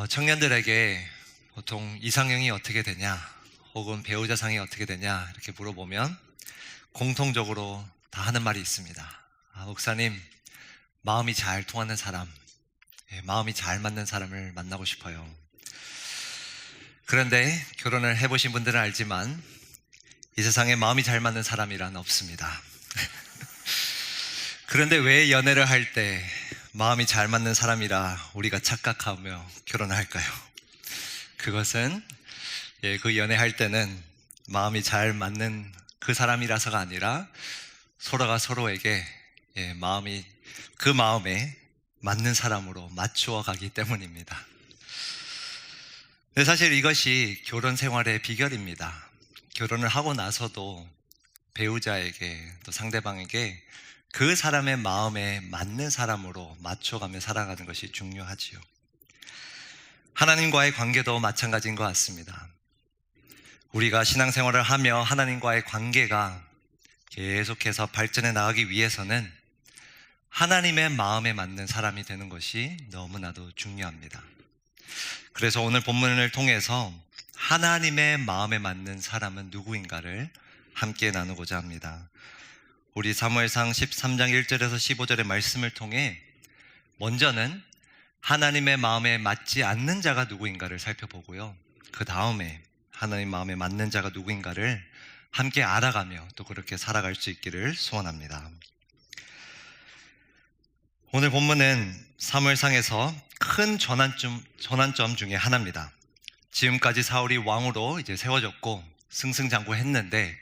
청년들에게 보통 이상형이 어떻게 되냐, 혹은 배우자상이 어떻게 되냐, 이렇게 물어보면 공통적으로 다 하는 말이 있습니다. 목사님, 마음이 잘 통하는 사람, 마음이 잘 맞는 사람을 만나고 싶어요. 그런데 결혼을 해보신 분들은 알지만 이 세상에 마음이 잘 맞는 사람이란 없습니다. 그런데 왜 연애를 할 때 마음이 잘 맞는 사람이라 우리가 착각하며 결혼을 할까요? 그것은 그 연애할 때는 마음이 잘 맞는 그 사람이라서가 아니라 서로가 서로에게 그 마음에 맞는 사람으로 맞추어 가기 때문입니다. 근데 사실 이것이 결혼 생활의 비결입니다. 결혼을 하고 나서도 배우자에게 또 상대방에게 그 사람의 마음에 맞는 사람으로 맞춰가며 살아가는 것이 중요하지요. 하나님과의 관계도 마찬가지인 것 같습니다. 우리가 신앙생활을 하며 하나님과의 관계가 계속해서 발전해 나가기 위해서는 하나님의 마음에 맞는 사람이 되는 것이 너무나도 중요합니다. 그래서 오늘 본문을 통해서 하나님의 마음에 맞는 사람은 누구인가를 함께 나누고자 합니다. 우리 사무엘상 13장 1절에서 15절의 말씀을 통해 먼저는 하나님의 마음에 맞지 않는 자가 누구인가를 살펴보고요, 그 다음에 하나님 마음에 맞는 자가 누구인가를 함께 알아가며 또 그렇게 살아갈 수 있기를 소원합니다. 오늘 본문은 사무엘상에서 큰 전환점 중에 하나입니다. 지금까지 사울이 왕으로 이제 세워졌고 승승장구했는데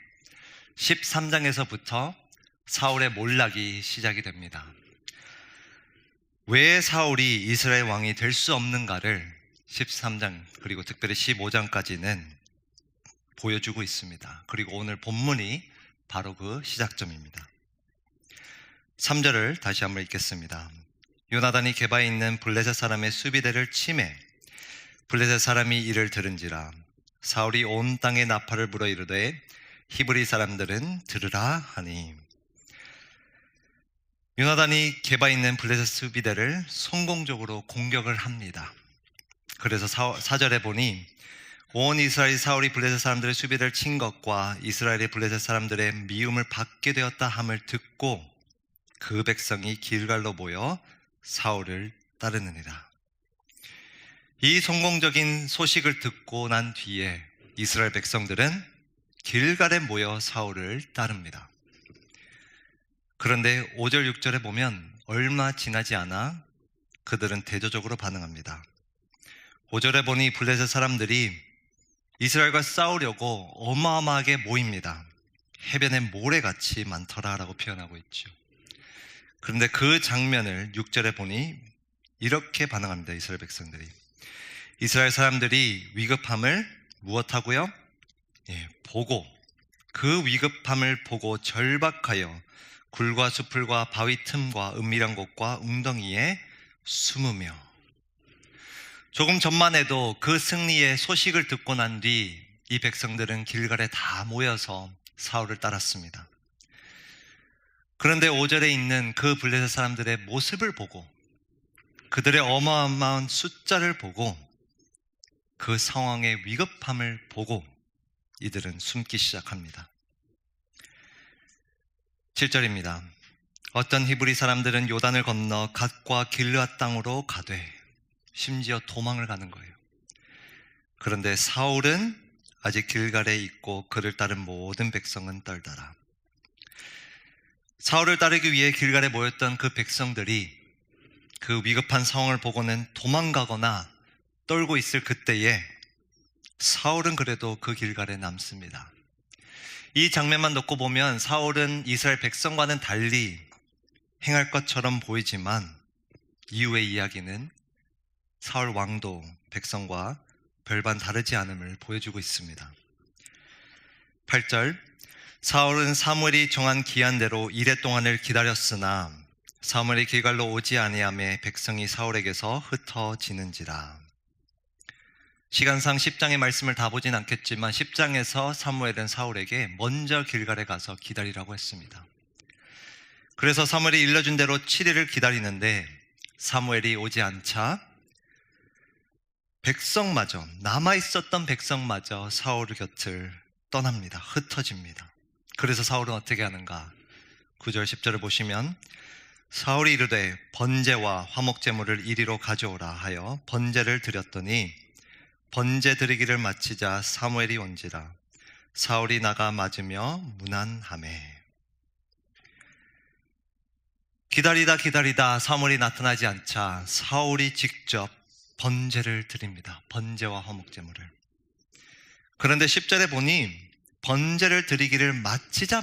13장에서부터 사울의 몰락이 시작이 됩니다. 왜 사울이 이스라엘 왕이 될 수 없는가를 13장 그리고 특별히 15장까지는 보여주고 있습니다. 그리고 오늘 본문이 바로 그 시작점입니다. 3절을 다시 한번 읽겠습니다. 요나단이 게바에 있는 블레셋 사람의 수비대를 치매 블레셋 사람이 이를 들은지라 사울이 온 땅에 나팔을 불어 이르되 히브리 사람들은 들으라 하니, 요나단이 게바에 있는 블레셋 수비대를 성공적으로 공격을 합니다. 그래서 4절에 보니 온 이스라엘이 사울이 블레셋 사람들의 수비대를 친 것과 이스라엘의 블레셋 사람들의 미움을 받게 되었다 함을 듣고 그 백성이 길갈로 모여 사울을 따르느니라. 이 성공적인 소식을 듣고 난 뒤에 이스라엘 백성들은 길갈에 모여 사울을 따릅니다. 그런데 5절 6절에 보면 얼마 지나지 않아 그들은 대조적으로 반응합니다. 5절에 보니 블레셋 사람들이 이스라엘과 싸우려고 어마어마하게 모입니다. 해변에 모래같이 많더라 라고 표현하고 있죠. 그런데 그 장면을 6절에 보니 이렇게 반응합니다. 이스라엘 백성들이, 이스라엘 사람들이 위급함을 무엇하고요? 보고, 그 위급함을 보고 절박하여 굴과 수풀과 바위 틈과 은밀한 곳과 웅덩이에 숨으며, 조금 전만 해도 그 승리의 소식을 듣고 난 뒤 이 백성들은 길갈에 다 모여서 사울을 따랐습니다. 그런데 5절에 있는 그 블레셋 사람들의 모습을 보고, 그들의 어마어마한 숫자를 보고, 그 상황의 위급함을 보고 이들은 숨기 시작합니다. 7절입니다. 어떤 히브리 사람들은 요단을 건너 갓과 길르앗 땅으로 가되, 심지어 도망을 가는 거예요. 그런데 사울은 아직 길갈에 있고 그를 따른 모든 백성은 떨더라. 사울을 따르기 위해 길갈에 모였던 그 백성들이 그 위급한 상황을 보고는 도망가거나 떨고 있을 그때에 사울은 그래도 그 길갈에 남습니다. 이 장면만 놓고 보면 사울은 이스라엘 백성과는 달리 행할 것처럼 보이지만 이후의 이야기는 사울 왕도 백성과 별반 다르지 않음을 보여주고 있습니다. 8절, 사울은 사무엘이 정한 기한대로 이레 동안을 기다렸으나 사무엘이 길갈로 오지 아니하매 백성이 사울에게서 흩어지는지라. 시간상 10장의 말씀을 다 보진 않겠지만 10장에서 사무엘은 사울에게 먼저 길갈에 가서 기다리라고 했습니다. 그래서 사무엘이 일러준 대로 7일을 기다리는데 사무엘이 오지 않자 백성마저, 남아있었던 백성마저 사울 곁을 떠납니다. 흩어집니다. 그래서 사울은 어떻게 하는가? 9절 10절을 보시면 사울이 이르되 번제와 화목제물을 이리로 가져오라 하여 번제를 드렸더니 번제 드리기를 마치자 사무엘이 온지라 사울이 나가 맞으며 문안하매. 기다리다 사무엘이 나타나지 않자 사울이 직접 번제를 드립니다. 번제와 화목제물을. 그런데 10절에 보니 번제를 드리기를 마치자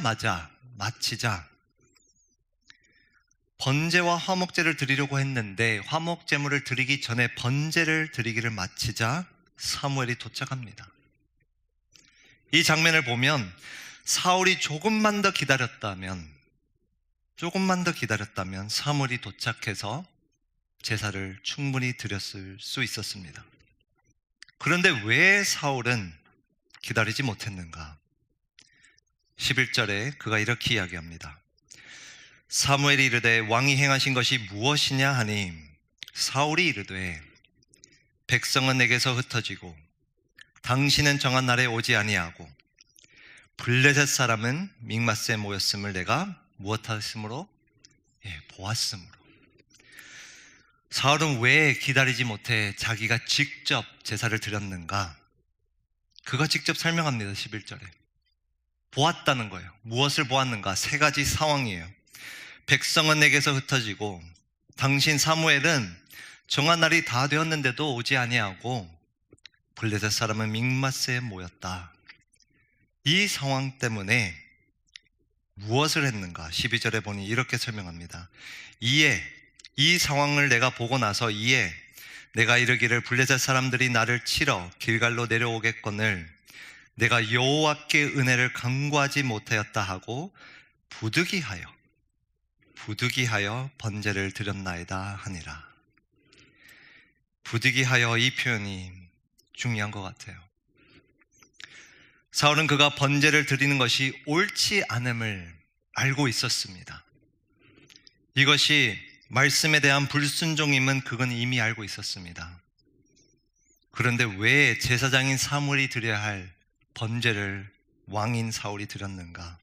번제와 화목제를 드리려고 했는데 화목제물을 드리기 전에 번제를 드리기를 마치자 사무엘이 도착합니다. 이 장면을 보면 사울이 조금만 더 기다렸다면 사무엘이 도착해서 제사를 충분히 드렸을 수 있었습니다. 그런데 왜 사울은 기다리지 못했는가? 11절에 그가 이렇게 이야기합니다. 사무엘이 이르되 왕이 행하신 것이 무엇이냐 하니 사울이 이르되 백성은 내게서 흩어지고 당신은 정한 날에 오지 아니하고 블레셋 사람은 믹마스에 모였음을 내가 무엇하였으므로? 보았으므로. 사울은 왜 기다리지 못해 자기가 직접 제사를 드렸는가? 그가 직접 설명합니다. 11절에 보았다는 거예요. 무엇을 보았는가? 세 가지 상황이에요. 백성은 내게서 흩어지고 당신 사무엘은 정한 날이 다 되었는데도 오지 아니하고 블레셋 사람은 믹마스에 모였다. 이 상황 때문에 무엇을 했는가? 12절에 보니 이렇게 설명합니다. 이 상황을 내가 보고 나서 내가 이르기를 블레셋 사람들이 나를 치러 길갈로 내려오겠거늘 내가 여호와께 은혜를 간구하지 못하였다 하고 부득이하여 번제를 드렸나이다 하니라. 부득이하여 이 표현이 중요한 것 같아요. 사울은 그가 번제를 드리는 것이 옳지 않음을 알고 있었습니다. 이것이 말씀에 대한 불순종임은 그건 이미 알고 있었습니다. 그런데 왜 제사장인 사무엘이 드려야 할 번제를 왕인 사울이 드렸는가?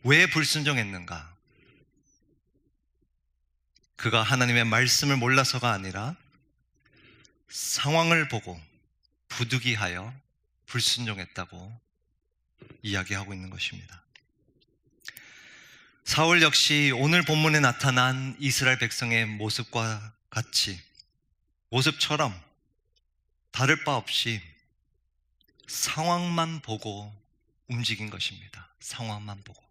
왜 불순종했는가? 그가 하나님의 말씀을 몰라서가 아니라 상황을 보고 부득이하여 불순종했다고 이야기하고 있는 것입니다. 사울 역시 오늘 본문에 나타난 이스라엘 백성의 모습과 같이 모습처럼 다를 바 없이 상황만 보고 움직인 것입니다. 상황만 보고.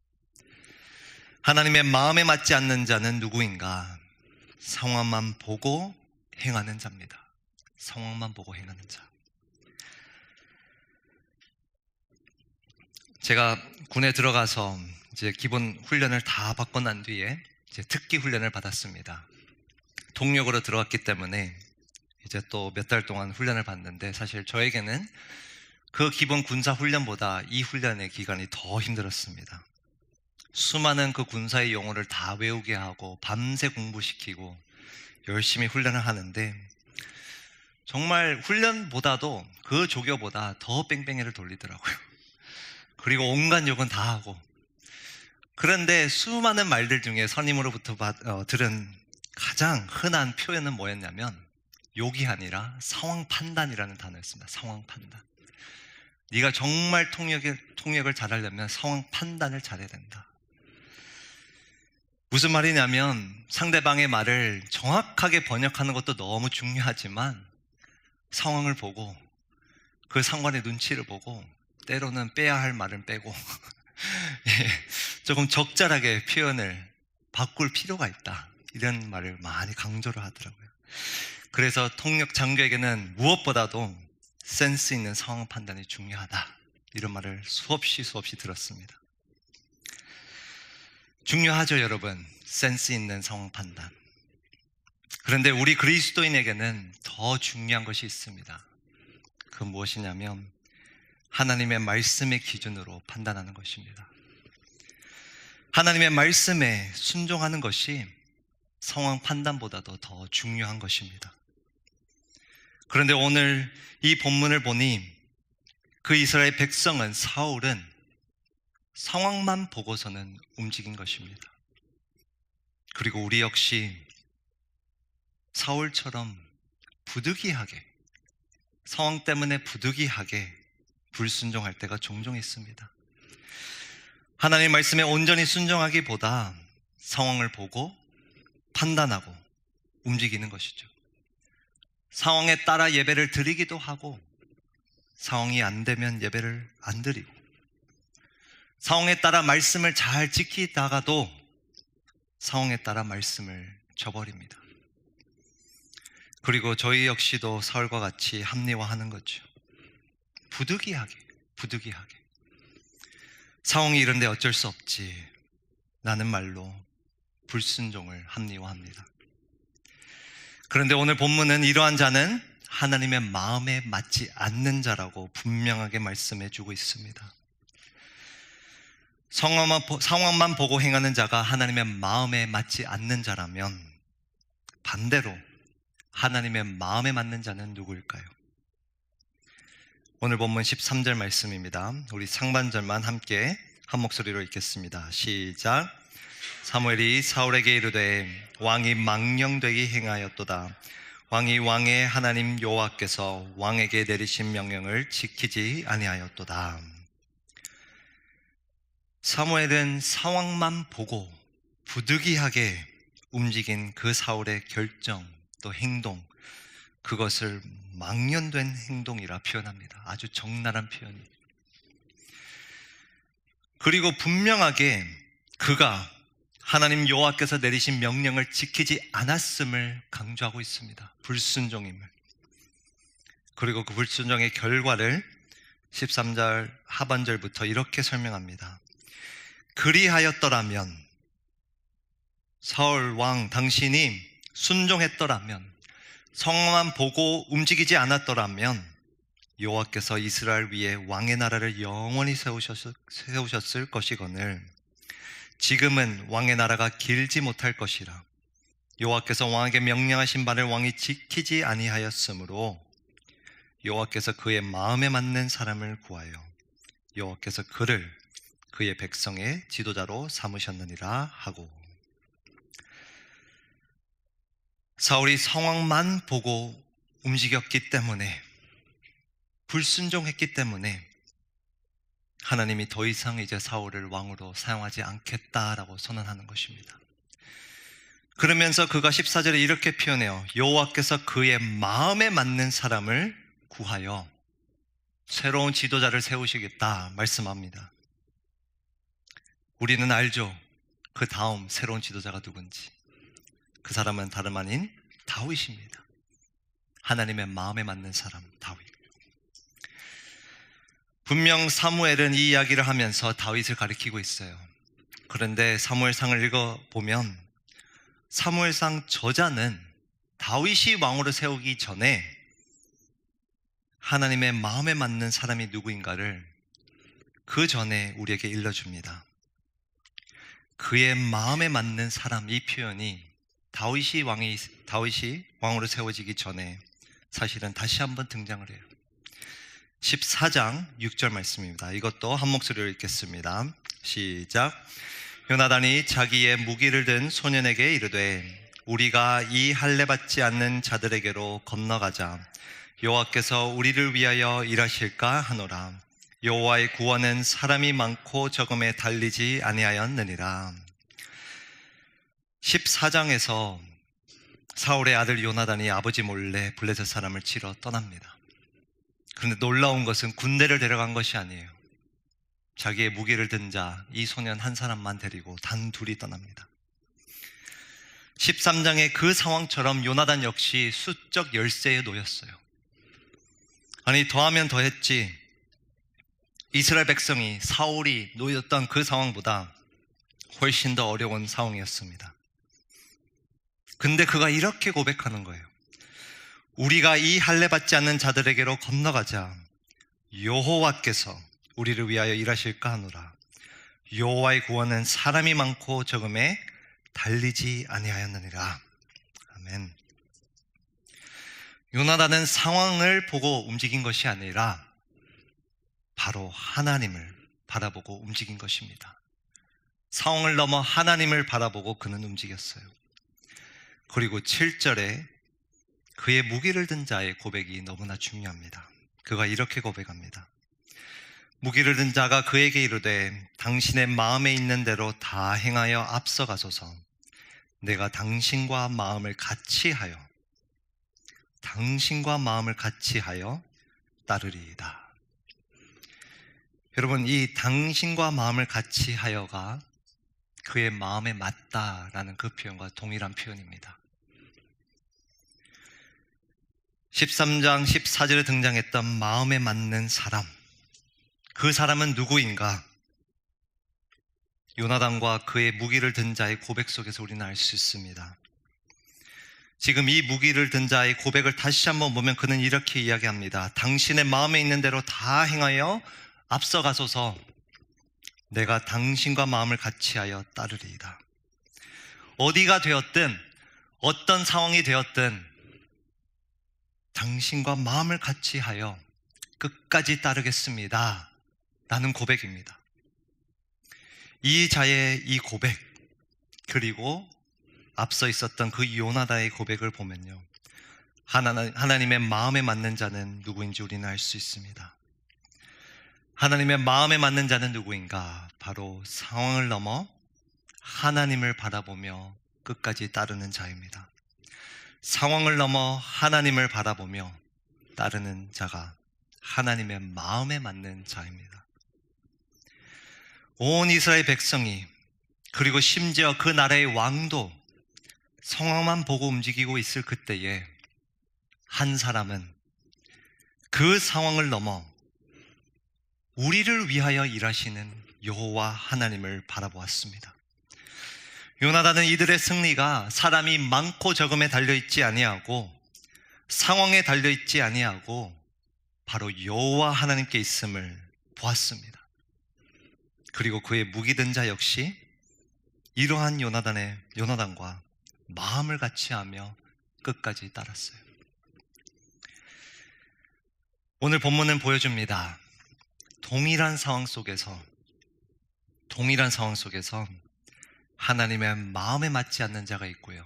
하나님의 마음에 맞지 않는 자는 누구인가? 상황만 보고 행하는 자입니다. 상황만 보고 행하는 자. 제가 군에 들어가서 이제 기본 훈련을 다 받고 난 뒤에 이제 특기 훈련을 받았습니다. 동력으로 들어갔기 때문에 이제 또 몇 달 동안 훈련을 받는데 사실 저에게는 그 기본 군사 훈련보다 이 훈련의 기간이 더 힘들었습니다. 수많은 그 군사의 용어를 다 외우게 하고 밤새 공부시키고 열심히 훈련을 하는데 정말 훈련보다도 그 조교보다 더 뺑뺑이를 돌리더라고요. 그리고 온갖 욕은 다 하고. 그런데 수많은 말들 중에 선임으로부터 들은 가장 흔한 표현은 뭐였냐면 욕이 아니라 상황 판단이라는 단어였습니다. 상황 판단. 네가 정말 통역을 잘하려면 상황 판단을 잘해야 된다. 무슨 말이냐면 상대방의 말을 정확하게 번역하는 것도 너무 중요하지만 상황을 보고 그 상관의 눈치를 보고 때로는 빼야 할 말은 빼고 조금 적절하게 표현을 바꿀 필요가 있다. 이런 말을 많이 강조를 하더라고요. 그래서 통역 장교에게는 무엇보다도 센스 있는 상황 판단이 중요하다. 이런 말을 수없이 들었습니다. 중요하죠, 여러분. 센스 있는 상황 판단. 그런데 우리 그리스도인에게는 더 중요한 것이 있습니다. 그 무엇이냐면 하나님의 말씀의 기준으로 판단하는 것입니다. 하나님의 말씀에 순종하는 것이 상황 판단보다도 더 중요한 것입니다. 그런데 오늘 이 본문을 보니 그 이스라엘 백성은, 사울은 상황만 보고서는 움직인 것입니다. 그리고 우리 역시 사울처럼 부득이하게, 상황 때문에 부득이하게 불순종할 때가 종종 있습니다. 하나님 말씀에 온전히 순종하기보다 상황을 보고 판단하고 움직이는 것이죠. 상황에 따라 예배를 드리기도 하고, 상황이 안 되면 예배를 안 드리고, 상황에 따라 말씀을 잘 지키다가도 상황에 따라 말씀을 저버립니다. 그리고 저희 역시도 사울과 같이 합리화하는 거죠. 부득이하게 상황이 이런데 어쩔 수 없지 라는 말로 불순종을 합리화합니다. 그런데 오늘 본문은 이러한 자는 하나님의 마음에 맞지 않는 자라고 분명하게 말씀해 주고 있습니다. 상황만 보고 행하는 자가 하나님의 마음에 맞지 않는 자라면, 반대로 하나님의 마음에 맞는 자는 누구일까요? 오늘 본문 13절 말씀입니다. 우리 상반절만 함께 한 목소리로 읽겠습니다. 시작. 사무엘이 사울에게 이르되 왕이 망령되게 행하였도다. 왕이 왕의 하나님 여호와께서 왕에게 내리신 명령을 지키지 아니하였도다. 사무엘은 상황만 보고 부득이하게 움직인 그 사울의 결정 또 행동, 그것을 망령된 행동이라 표현합니다. 아주 적나라한 표현이. 그리고 분명하게 그가 하나님 여호와께서 내리신 명령을 지키지 않았음을 강조하고 있습니다. 불순종임을. 그리고 그 불순종의 결과를 13절 하반절부터 이렇게 설명합니다. 그리하였더라면, 사울 왕 당신이 순종했더라면, 성만 보고 움직이지 않았더라면 여호와께서 이스라엘 위에 왕의 나라를 영원히 세우셨을 것이거늘 지금은 왕의 나라가 길지 못할 것이라. 여호와께서 왕에게 명령하신 바를 왕이 지키지 아니하였으므로 여호와께서 그의 마음에 맞는 사람을 구하여 여호와께서 그를 그의 백성의 지도자로 삼으셨느니라 하고, 사울이 상황만 보고 움직였기 때문에, 불순종했기 때문에 하나님이 더 이상 이제 사울을 왕으로 사용하지 않겠다라고 선언하는 것입니다. 그러면서 그가 14절에 이렇게 표현해요. 여호와께서 그의 마음에 맞는 사람을 구하여 새로운 지도자를 세우시겠다 말씀합니다. 우리는 알죠. 그 다음 새로운 지도자가 누군지. 그 사람은 다름 아닌 다윗입니다. 하나님의 마음에 맞는 사람, 다윗. 분명 사무엘은 이 이야기를 하면서 다윗을 가리키고 있어요. 그런데 사무엘상을 읽어보면 사무엘상 저자는 다윗이 왕으로 세우기 전에 하나님의 마음에 맞는 사람이 누구인가를 그 전에 우리에게 일러줍니다. 그의 마음에 맞는 사람, 이 표현이 다윗이 왕으로 세워지기 전에 사실은 다시 한번 등장을 해요. 14장 6절 말씀입니다. 이것도 한 목소리로 읽겠습니다. 시작. 요나단이 자기의 무기를 든 소년에게 이르되 우리가 이 할례 받지 않는 자들에게로 건너가자. 여호와께서 우리를 위하여 일하실까 하노라. 여호와의 구원은 사람이 많고 적음에 달리지 아니하였느니라. 14장에서 사울의 아들 요나단이 아버지 몰래 블레셋 사람을 치러 떠납니다. 그런데 놀라운 것은 군대를 데려간 것이 아니에요. 자기의 무기를 든 자, 이 소년 한 사람만 데리고 단 둘이 떠납니다. 13장의 그 상황처럼 요나단 역시 수적 열세에 놓였어요. 아니, 더하면 더했지 이스라엘 백성이 사울이 놓였던 그 상황보다 훨씬 더 어려운 상황이었습니다. 근데 그가 이렇게 고백하는 거예요. 우리가 이 할례 받지 않는 자들에게로 건너가자. 여호와께서 우리를 위하여 일하실까 하노라. 여호와의 구원은 사람이 많고 적음에 달리지 아니하였느니라. 아멘. 요나단은 상황을 보고 움직인 것이 아니라 바로 하나님을 바라보고 움직인 것입니다. 상황을 넘어 하나님을 바라보고 그는 움직였어요. 그리고 7절에 그의 무기를 든 자의 고백이 너무나 중요합니다. 그가 이렇게 고백합니다. 무기를 든 자가 그에게 이르되 당신의 마음에 있는 대로 다 행하여 앞서가소서. 내가 당신과 마음을 같이 하여 따르리이다. 여러분, 이 당신과 마음을 같이 하여가 그의 마음에 맞다라는 그 표현과 동일한 표현입니다. 13장 14절에 등장했던 마음에 맞는 사람, 그 사람은 누구인가? 요나단과 그의 무기를 든 자의 고백 속에서 우리는 알 수 있습니다. 지금 이 무기를 든 자의 고백을 다시 한번 보면 그는 이렇게 이야기합니다. 당신의 마음에 있는 대로 다 행하여 앞서가소서. 내가 당신과 마음을 같이 하여 따르리이다. 어디가 되었든 어떤 상황이 되었든 당신과 마음을 같이 하여 끝까지 따르겠습니다 라는 고백입니다. 이 자의 이 고백, 그리고 앞서 있었던 그 요나단의 고백을 보면요, 하나님의 마음에 맞는 자는 누구인지 우리는 알 수 있습니다. 하나님의 마음에 맞는 자는 누구인가? 바로 상황을 넘어 하나님을 바라보며 끝까지 따르는 자입니다. 상황을 넘어 하나님을 바라보며 따르는 자가 하나님의 마음에 맞는 자입니다. 온 이스라엘 백성이, 그리고 심지어 그 나라의 왕도 상황만 보고 움직이고 있을 그때에 한 사람은 그 상황을 넘어 우리를 위하여 일하시는 여호와 하나님을 바라보았습니다. 요나단은 이들의 승리가 사람이 많고 적음에 달려있지 아니하고 상황에 달려있지 아니하고 바로 여호와 하나님께 있음을 보았습니다. 그리고 그의 무기든 자 역시 이러한 요나단과 마음을 같이 하며 끝까지 따랐어요. 오늘 본문은 보여줍니다. 동일한 상황 속에서 하나님의 마음에 맞지 않는 자가 있고요,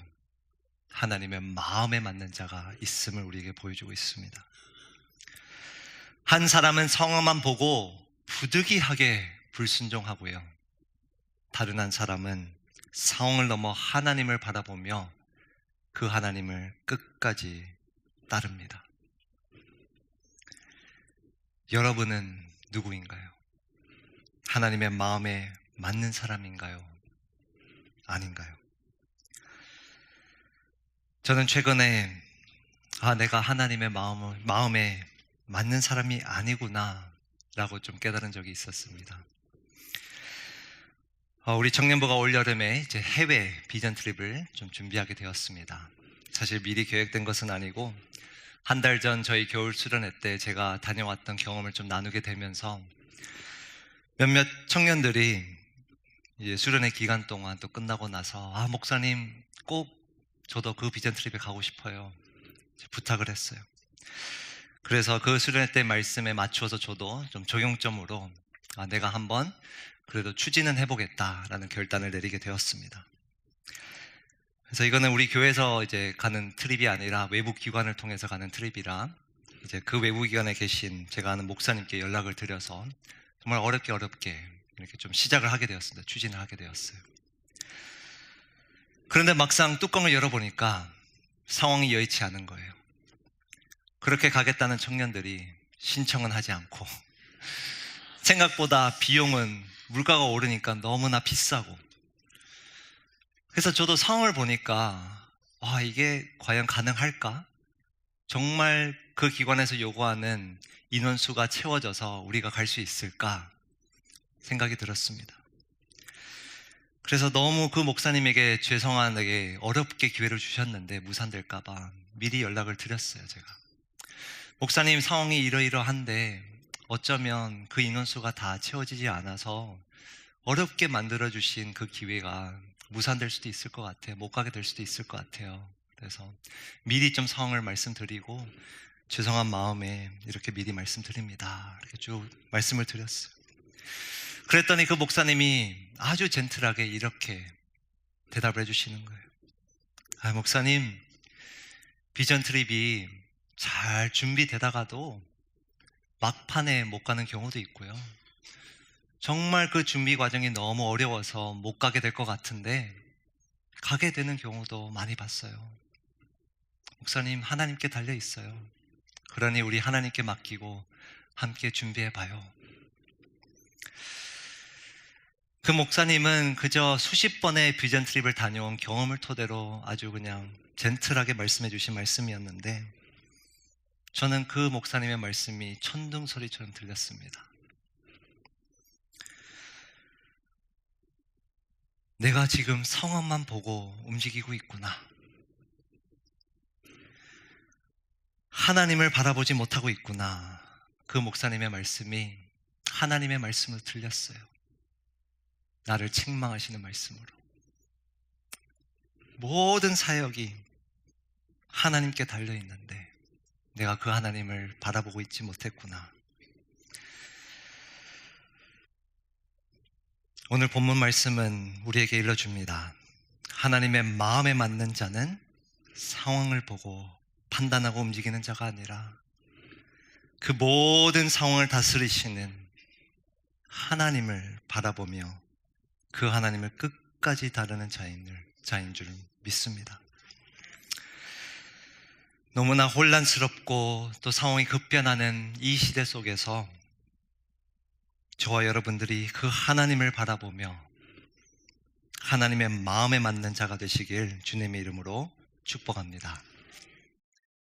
하나님의 마음에 맞는 자가 있음을 우리에게 보여주고 있습니다. 한 사람은 상황만 보고 부득이하게 불순종하고요, 다른 한 사람은 상황을 넘어 하나님을 바라보며 그 하나님을 끝까지 따릅니다. 여러분은 누구인가요? 하나님의 마음에 맞는 사람인가요? 아닌가요? 저는 최근에 내가 하나님의 마음에 맞는 사람이 아니구나 라고 좀 깨달은 적이 있었습니다. 우리 청년부가 올여름에 이제 해외 비전 트립을 좀 준비하게 되었습니다. 사실 미리 계획된 것은 아니고 한 달 전 저희 겨울 수련회 때 제가 다녀왔던 경험을 좀 나누게 되면서 몇몇 청년들이 이제 수련회 기간 동안 또 끝나고 나서 목사님 꼭 저도 그 비전 트립에 가고 싶어요 부탁을 했어요. 그래서 그 수련회 때 말씀에 맞추어서 저도 좀 적용점으로 내가 한번 그래도 추진은 해보겠다라는 결단을 내리게 되었습니다. 그래서 이거는 우리 교회에서 이제 가는 트립이 아니라 외부 기관을 통해서 가는 트립이라 이제 그 외부 기관에 계신 제가 아는 목사님께 연락을 드려서 정말 어렵게 이렇게 좀 시작을 하게 되었습니다. 추진을 하게 되었어요. 그런데 막상 뚜껑을 열어보니까 상황이 여의치 않은 거예요. 그렇게 가겠다는 청년들이 신청은 하지 않고 생각보다 비용은 물가가 오르니까 너무나 비싸고, 그래서 저도 상황을 보니까 이게 과연 가능할까? 정말 그 기관에서 요구하는 인원수가 채워져서 우리가 갈 수 있을까? 생각이 들었습니다. 그래서 너무 그 목사님에게 죄송하게 어렵게 기회를 주셨는데 무산될까봐 미리 연락을 드렸어요. 제가 목사님 상황이 이러이러한데 어쩌면 그 인원수가 다 채워지지 않아서 어렵게 만들어주신 그 기회가 무산될 수도 있을 것 같아요. 못 가게 될 수도 있을 것 같아요. 그래서 미리 좀 상황을 말씀드리고 죄송한 마음에 이렇게 미리 말씀드립니다. 이렇게 쭉 말씀을 드렸어요. 그랬더니 그 목사님이 아주 젠틀하게 이렇게 대답을 해주시는 거예요. 목사님, 비전 트립이 잘 준비되다가도 막판에 못 가는 경우도 있고요. 정말 그 준비 과정이 너무 어려워서 못 가게 될 것 같은데 가게 되는 경우도 많이 봤어요. 목사님, 하나님께 달려 있어요. 그러니 우리 하나님께 맡기고 함께 준비해 봐요. 그 목사님은 그저 수십 번의 비전 트립을 다녀온 경험을 토대로 아주 그냥 젠틀하게 말씀해 주신 말씀이었는데 저는 그 목사님의 말씀이 천둥 소리처럼 들렸습니다. 내가 지금 상황만 보고 움직이고 있구나. 하나님을 바라보지 못하고 있구나. 그 목사님의 말씀이 하나님의 말씀으로 들렸어요. 나를 책망하시는 말씀으로. 모든 사역이 하나님께 달려있는데 내가 그 하나님을 바라보고 있지 못했구나. 오늘 본문 말씀은 우리에게 일러줍니다. 하나님의 마음에 맞는 자는 상황을 보고 판단하고 움직이는 자가 아니라 그 모든 상황을 다스리시는 하나님을 바라보며 그 하나님을 끝까지 다루는 자인 줄 믿습니다. 너무나 혼란스럽고 또 상황이 급변하는 이 시대 속에서 저와 여러분들이 그 하나님을 바라보며 하나님의 마음에 맞는 자가 되시길 주님의 이름으로 축복합니다.